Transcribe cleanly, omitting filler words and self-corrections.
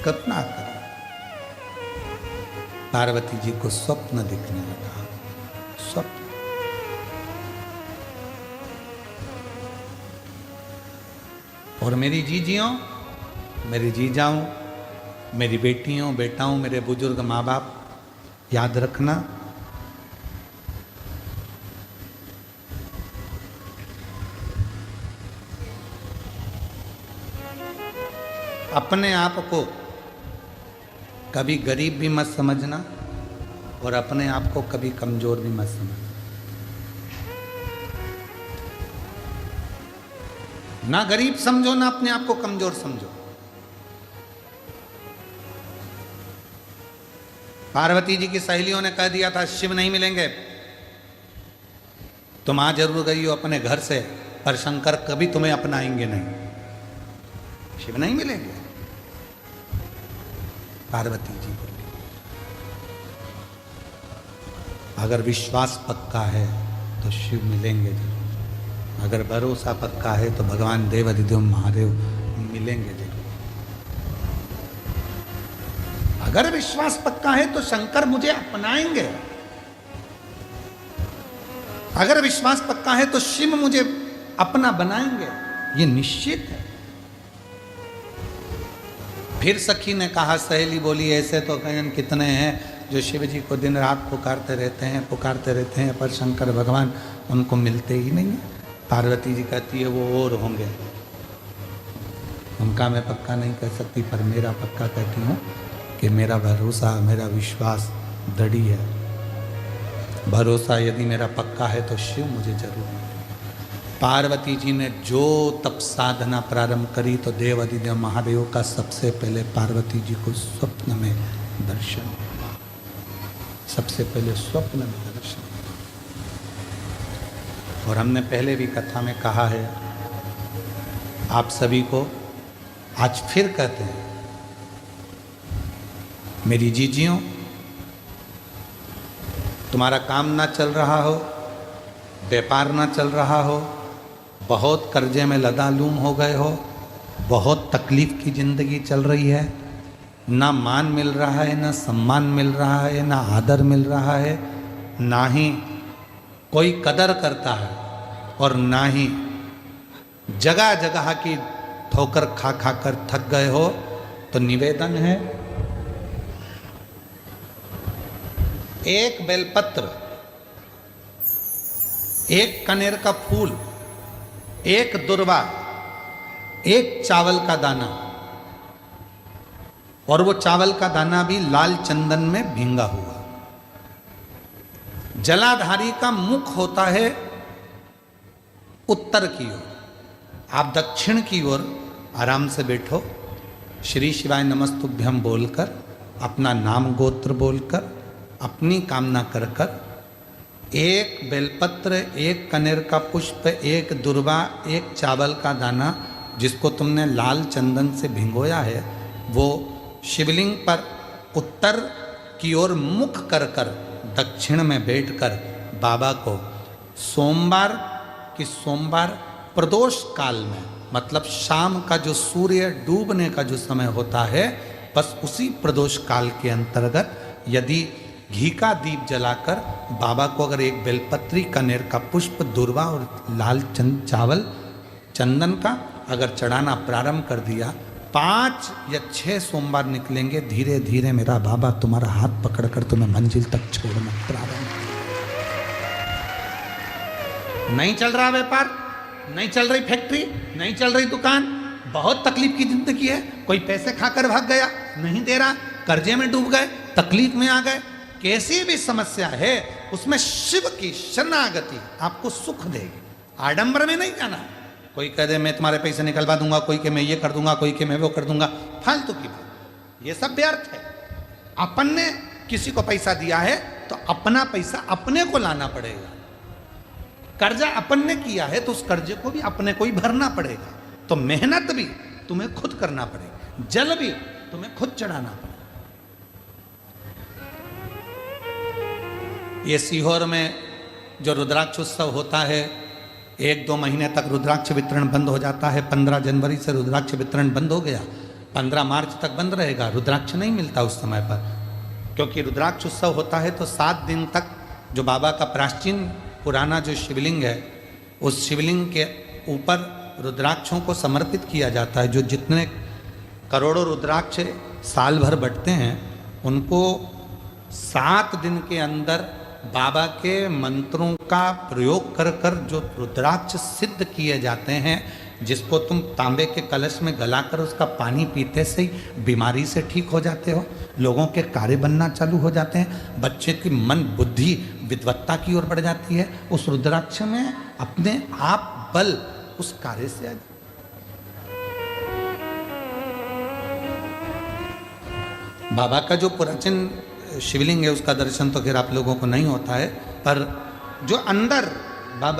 कल्पना करें, पार्वती जी को स्वप्न दिखने लगा। स्वप्न, और मेरी जीजियों, मेरी जीजाओं, मेरी बेटियों बेटाओं, मेरे बुजुर्ग माँ बाप, याद रखना, अपने आप को कभी गरीब भी मत समझना और अपने आप को कभी कमजोर भी मत समझना। ना गरीब समझो, ना अपने आप को कमजोर समझो। पार्वती जी की सहेलियों ने कह दिया था शिव नहीं मिलेंगे। तुम आ जरूर गई हो अपने घर से, पर शंकर कभी तुम्हें अपनाएंगे नहीं, शिव नहीं मिलेंगे। पार्वती जी बोली, अगर विश्वास पक्का है तो शिव मिलेंगे जरूर, अगर भरोसा पक्का है तो भगवान देवाधिदेव महादेव मिलेंगे जरूर, अगर विश्वास पक्का है तो शंकर मुझे अपनाएंगे, अगर विश्वास पक्का है तो शिव मुझे अपना बनाएंगे, ये निश्चित है। फिर सखी ने कहा, सहेली बोली, ऐसे तो कहीं कितने हैं जो शिव जी को दिन रात पुकारते रहते हैं, पर शंकर भगवान उनको मिलते ही नहीं है। पार्वती जी कहती है वो और होंगे, उनका मैं पक्का नहीं कह सकती, पर मेरा पक्का कहती हूँ कि मेरा भरोसा, मेरा विश्वास दृढ़ है। भरोसा यदि मेरा पक्का है तो शिव मुझे जरूर मिलेगा। पार्वती जी ने जो तप साधना प्रारंभ करी तो देवाधिदेव महादेव का सबसे पहले पार्वती जी को स्वप्न में दर्शन हुआ। सबसे पहले स्वप्न में दर्शन। और हमने पहले भी कथा में कहा है, आप सभी को आज फिर कहते हैं, मेरी जीजियों, तुम्हारा काम ना चल रहा हो, व्यापार ना चल रहा हो, बहुत कर्जे में लदालूम हो गए हो, बहुत तकलीफ की जिंदगी चल रही है, ना मान मिल रहा है, ना सम्मान मिल रहा है, ना आदर मिल रहा है, ना ही कोई कदर करता है, और ना ही जगह जगह की ठोकर खा खा कर थक गए हो, तो निवेदन है, एक बेलपत्र, एक कनेर का फूल, एक दुर्वा, एक चावल का दाना, और वो चावल का दाना भी लाल चंदन में भींगा हुआ। जलाधारी का मुख होता है उत्तर की ओर, आप दक्षिण की ओर आराम से बैठो, श्री शिवाय नमस्तुभ्यम बोलकर, अपना नाम गोत्र बोलकर, अपनी कामना कर कर, एक बेलपत्र, एक कनेर का पुष्प, एक दुर्वा, एक चावल का दाना जिसको तुमने लाल चंदन से भिगोया है, वो शिवलिंग पर उत्तर की ओर मुख कर कर दक्षिण में बैठकर बाबा को सोमवार की सोमवार प्रदोष काल में, मतलब शाम का जो सूर्य डूबने का जो समय होता है, बस उसी प्रदोष काल के अंतर्गत यदि घी का दीप जलाकर बाबा को अगर एक बेलपत्री, कनेर का पुष्प, दुर्वा और लाल चावल चंदन का अगर चढ़ाना प्रारंभ कर दिया, 5 या 6 सोमवार निकलेंगे, धीरे धीरे मेरा बाबा तुम्हारा हाथ पकड़कर तुम्हें मंजिल तक छोड़ना प्रारंभ। नहीं चल रहा व्यापार, नहीं चल रही फैक्ट्री, नहीं चल रही दुकान, बहुत तकलीफ की जिंदगी है, कोई पैसे खाकर भाग गया, नहीं दे रहा, कर्जे में डूब गए, तकलीफ में आ गए, कैसी भी समस्या है उसमें शिव की शरणागति आपको सुख देगी। आडंबर में नहीं जाना। कोई कह दे मैं तुम्हारे पैसे निकलवा दूंगा, कोई के मैं ये कर दूंगा, कोई के मैं वो कर दूंगा, फालतू की बात, ये सब व्यर्थ है। अपन ने किसी को पैसा दिया है तो अपना पैसा अपने को लाना पड़ेगा। कर्जा अपन ने किया है तो उस कर्जे को भी अपने को ही भरना पड़ेगा। तो मेहनत भी तुम्हें खुद करना पड़ेगी, जल भी तुम्हें खुद चढ़ाना पड़ेगा। ये सीहोर में जो रुद्राक्ष उत्सव होता है, 1-2 महीने तक रुद्राक्ष वितरण बंद हो जाता है। 15 जनवरी से रुद्राक्ष वितरण बंद हो गया। 15 मार्च तक बंद रहेगा, रुद्राक्ष नहीं मिलता उस समय पर, क्योंकि रुद्राक्ष उत्सव होता है तो 7 दिन तक जो बाबा का प्राचीन पुराना जो शिवलिंग है, उस शिवलिंग के ऊपर रुद्राक्षों को समर्पित किया जाता है। जो जितने करोड़ों रुद्राक्ष साल भर बटते हैं, उनको 7 दिन के अंदर बाबा के मंत्रों का प्रयोग कर कर जो रुद्राक्ष सिद्ध किए जाते हैं, जिसको तुम तांबे के कलश में गलाकर उसका पानी पीते से ही बीमारी से ठीक हो जाते हो, लोगों के कार्य बनना चालू हो जाते हैं, बच्चे की मन बुद्धि विद्वत्ता की ओर बढ़ जाती है, उस रुद्राक्ष में अपने आप बल उस कार्य से आ जाता। बाबा का जो प्राचीन शिवलिंग है उसका दर्शन तो खैर आप लोगों को नहीं होता है, पर जो अंदर